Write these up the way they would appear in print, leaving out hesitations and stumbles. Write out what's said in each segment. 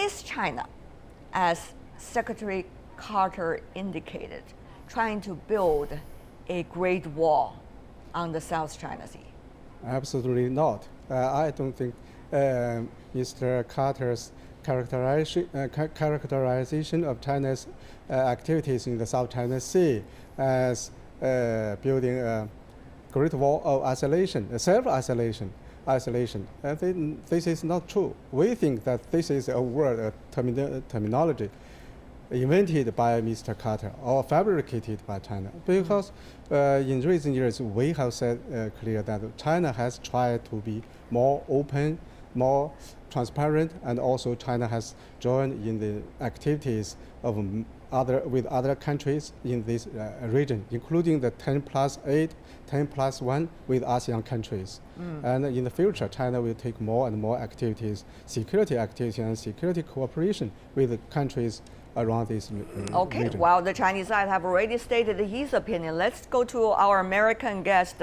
is China, as Secretary Carter indicated, trying to build a Great Wall on the South China Sea? Absolutely not. I don't think Mr. Carter's characterization of China's activities in the South China Sea as building a Great Wall of isolation, self-isolation. This is not true. We think that this is a word, a terminology invented by Mr. Carter or fabricated by China. Because in recent years, we have said clear that China has tried to be more open, more transparent, and also China has joined in the activities of with other countries in this region, including the 10+8, 10+1 with ASEAN countries. And in the future, China will take more and more activities, security activities and security cooperation with the countries around this okay, region. Well, the Chinese side have already stated his opinion. Let's go to our American guest.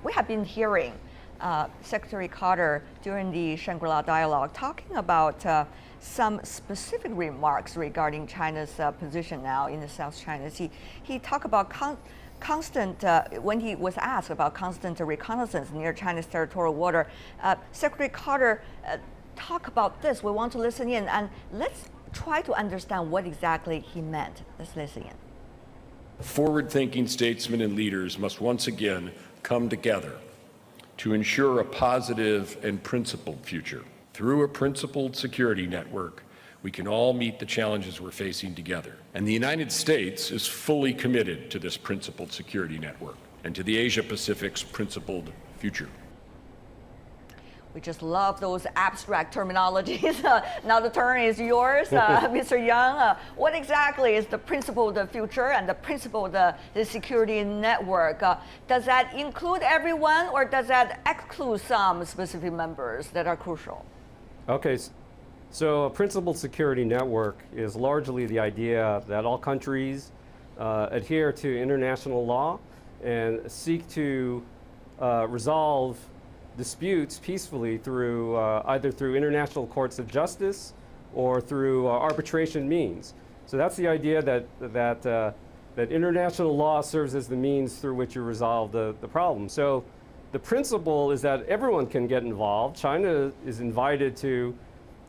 We have been hearing Secretary Carter during the Shangri-La Dialogue talking about some specific remarks regarding China's position now in the South China Sea. He talked about constant, when he was asked about constant reconnaissance near China's territorial water, Secretary Carter talked about this. We want to listen in, and let's try to understand what exactly he meant. Let's listen in. Forward-thinking statesmen and leaders must once again come together to ensure a positive and principled future. Through a principled security network, we can all meet the challenges we're facing together. And the United States is fully committed to this principled security network and to the Asia-Pacific's principled future. We just love those abstract terminologies. Now the turn is yours, Mr. Yang. What exactly is the principle of the future and the principle of the security network? Does that include everyone, or does that exclude some specific members that are crucial? Okay, so a principled security network is largely the idea that all countries adhere to international law and seek to resolve disputes peacefully through either through international courts of justice or through arbitration means. So that's the idea that international law serves as the means through which you resolve the problem. So the principle is that everyone can get involved. China is invited to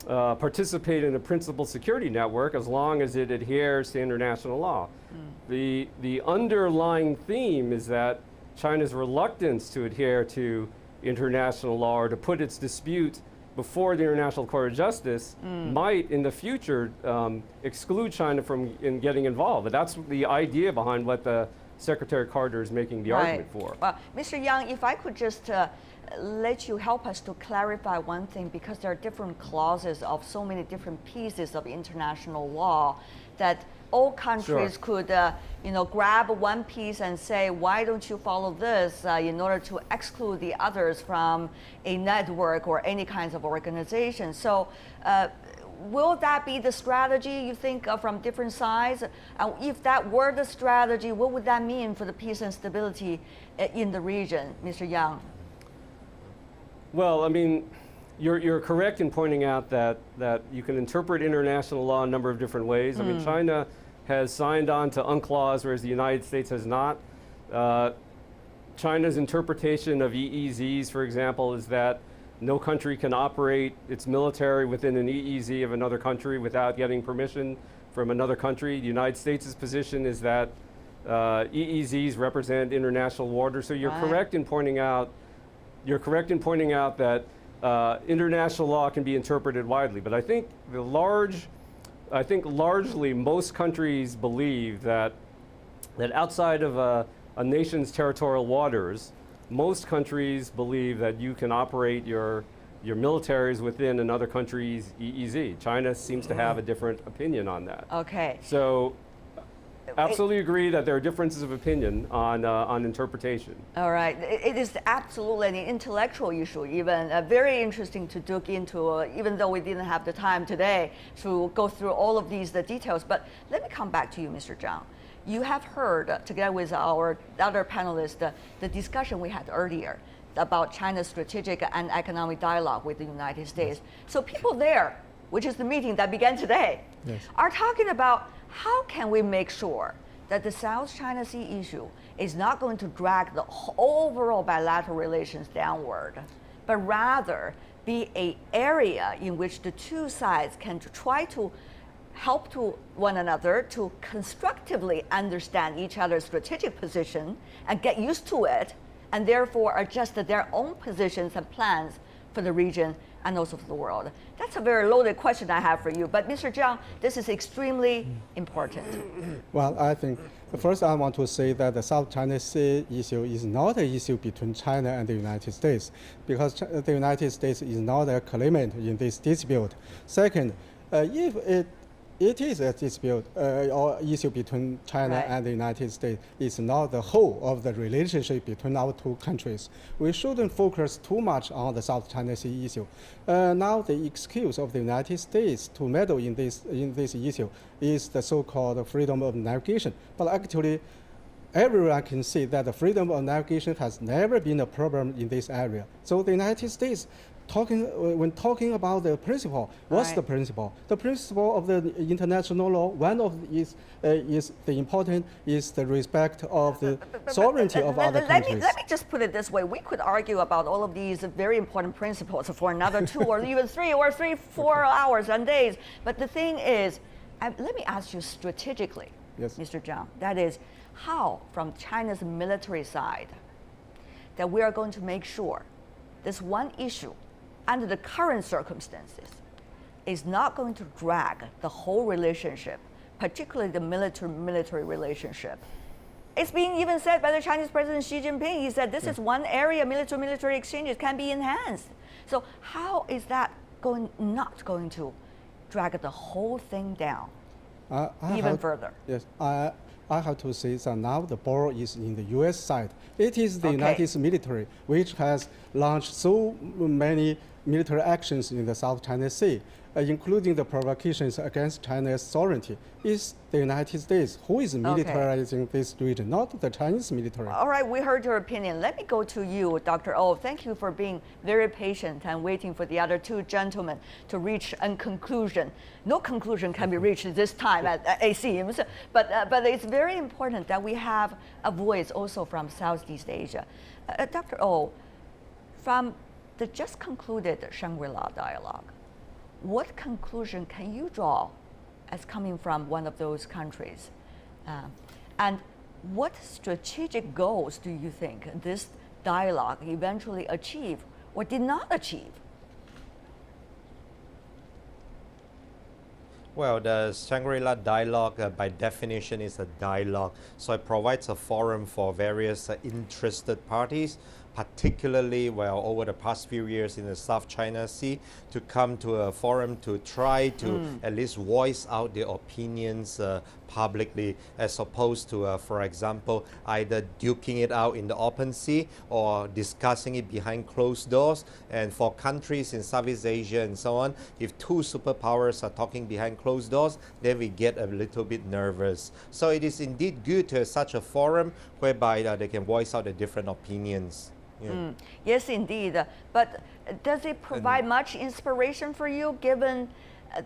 participate in a principled security network as long as it adheres to international law. The underlying theme is that China's reluctance to adhere to international law or to put its dispute before the International Court of Justice might in the future exclude China from getting involved. But that's the idea behind what the Secretary Carter is making the argument for. Well, Mr. Yang, if I could just let you help us to clarify one thing, because there are different clauses of so many different pieces of international law that all countries could, grab one piece and say, why don't you follow this in order to exclude the others from a network or any kinds of organization. So will that be the strategy, you think, from different sides? If that were the strategy, what would that mean for the peace and stability in the region, Mr. Yang? Well, I mean, you're correct in pointing out that you can interpret international law a number of different ways. I mean, China has signed on to UNCLOS, whereas the United States has not. China's interpretation of EEZs, for example, is that no country can operate its military within an EEZ of another country without getting permission from another country. The United States' position is that EEZs represent international waters. So you're correct in pointing out. You're correct in pointing out that international law can be interpreted widely, but I think largely most countries believe that outside of a nation's territorial waters, most countries believe that you can operate your militaries within another country's EEZ. China seems to have a different opinion on that. Okay. So absolutely agree that there are differences of opinion on interpretation. All right. It is absolutely an intellectual issue, even very interesting to dig into, even though we didn't have the time today to go through all of these details. But let me come back to you, Mr. Zhang. You have heard, together with our other panelists, the discussion we had earlier about China's strategic and economic dialogue with the United States. So people there which is the meeting that began today, are talking about how can we make sure that the South China Sea issue is not going to drag the overall bilateral relations downward, but rather be an area in which the two sides can try to help to one another to constructively understand each other's strategic position and get used to it, and therefore adjust their own positions and plans for the region and also for the world. That's a very loaded question I have for you, but Mr. Zhang, this is extremely important. Well, I think first I want to say that the South China Sea issue is not an issue between China and the United States, because the United States is not a claimant in this dispute. Second, if it is a dispute or issue between China and the United States, it's not the whole of the relationship between our two countries. We shouldn't focus too much on the South China Sea issue. Now the excuse of the United States to meddle in this issue is the so-called freedom of navigation. But actually, everyone can see that the freedom of navigation has never been a problem in this area. So the United States, when talking about the principle, what's the principle? The principle of the international law, one of is the important is the respect of the sovereignty of other countries. Let me just put it this way. We could argue about all of these very important principles for another 2 or even 4 hours and days. But the thing is, let me ask you strategically, Mr. Zhang, that is, how from China's military side that we are going to make sure this one issue under the current circumstances is not going to drag the whole relationship, particularly the military relationship. It's being even said by the Chinese President Xi Jinping. He said this is one area military exchanges can be enhanced. So how is that not going to drag the whole thing down even further? Yes, I have to say that now the ball is in the U.S. side. It is the United States military which has launched so many military actions in the South China Sea, including the provocations against China's sovereignty. It's the United States who is militarizing this region, not the Chinese military. All right, we heard your opinion. Let me go to you, Dr. Oh. Thank you for being very patient and waiting for the other two gentlemen to reach a conclusion. No conclusion can be reached this time, it seems, but it's very important that we have a voice also from Southeast Asia. Dr. Oh, from the just concluded Shangri-La Dialogue, what conclusion can you draw as coming from one of those countries? And what strategic goals do you think this dialogue eventually achieved or did not achieve? Well, the Shangri-La Dialogue, by definition, is a dialogue. So it provides a forum for various interested parties, particularly, over the past few years in the South China Sea, to come to a forum to try to at least voice out their opinions publicly, as opposed to, for example, either duking it out in the open sea or discussing it behind closed doors. And for countries in Southeast Asia and so on, if two superpowers are talking behind closed doors, then we get a little bit nervous. So it is indeed good to have such a forum whereby they can voice out the different opinions. Yeah. Yes, indeed. But does it provide much inspiration for you, given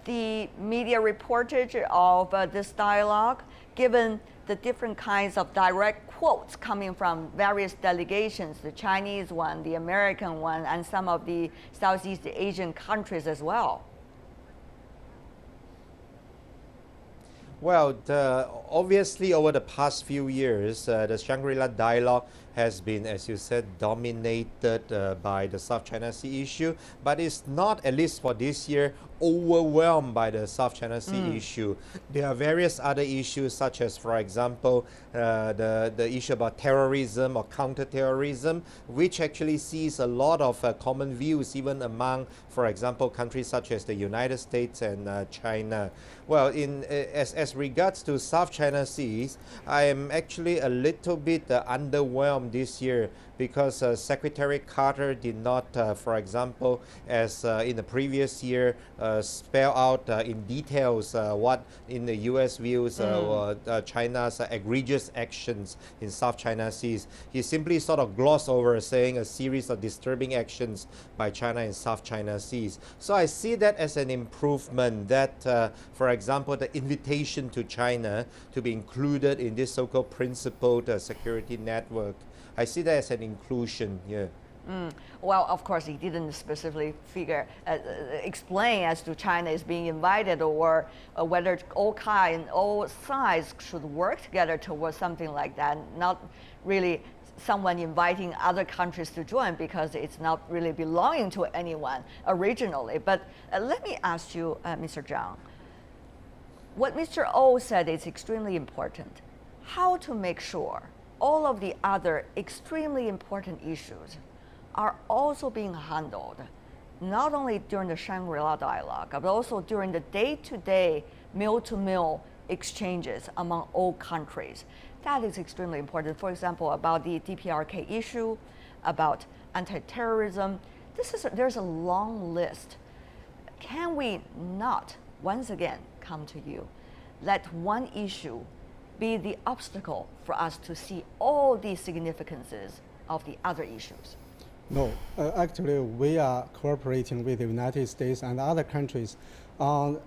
the media reportage of this dialogue, given the different kinds of direct quotes coming from various delegations, the Chinese one, the American one, and some of the Southeast Asian countries as well? Well, obviously over the past few years, the Shangri-La Dialogue has been, as you said, dominated by the South China Sea issue, but it's not, at least for this year, overwhelmed by the South China Sea issue. There are various other issues, such as, for example, the issue about terrorism or counter-terrorism, which actually sees a lot of common views even among, for example, countries such as the United States and China. Well, as regards to South China Seas, I am actually a little bit underwhelmed overwhelmed this year because Secretary Carter did not, for example, as in the previous year, spell out in details what in the U.S. views China's egregious actions in South China Seas. He simply sort of glossed over, saying a series of disturbing actions by China in South China Seas. So I see that as an improvement that, for example, the invitation to China to be included in this so-called principled security network, I see that as an inclusion here. Well, of course, he didn't specifically explain as to China is being invited or whether all sides should work together towards something like that. Not really someone inviting other countries to join because it's not really belonging to anyone originally. But let me ask you, Mr. Zhang, what Mr. O said is extremely important. How to make sure all of the other extremely important issues are also being handled, not only during the Shangri-La Dialogue, but also during the day-to-day, meal-to-meal exchanges among all countries. That is extremely important. For example, about the DPRK issue, about anti-terrorism. There's a long list. Can we not, once again, come to you, let one issue be the obstacle for us to see all the significances of the other issues? No, actually we are cooperating with the United States and other countries on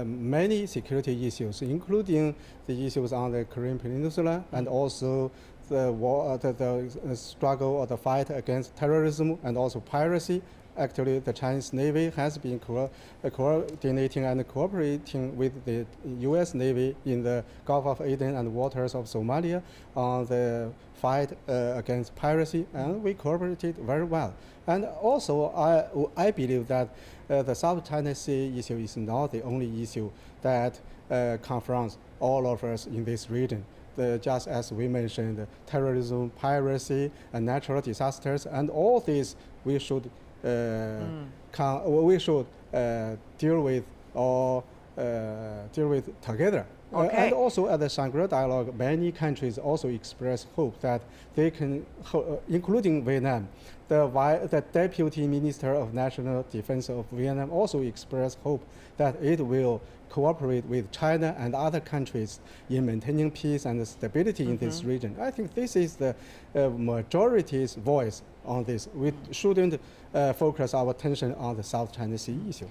many security issues, including the issues on the Korean Peninsula and also the war, the struggle or the fight against terrorism and also piracy. Actually, the Chinese Navy has been coordinating and cooperating with the U.S. Navy in the Gulf of Aden and waters of Somalia on the fight against piracy, and we cooperated very well. And also, I believe that the South China Sea issue is not the only issue that confronts all of us in this region. Just as we mentioned, terrorism, piracy, and natural disasters, and all these we should deal with or deal with together. Okay. And also at the Shangri-La Dialogue, many countries also express hope that they can, including Vietnam. The Deputy Minister of National Defense of Vietnam also expressed hope that it will cooperate with China and other countries in maintaining peace and stability in this region. I think this is the majority's voice on this. We shouldn't focus our attention on the South China Sea issue.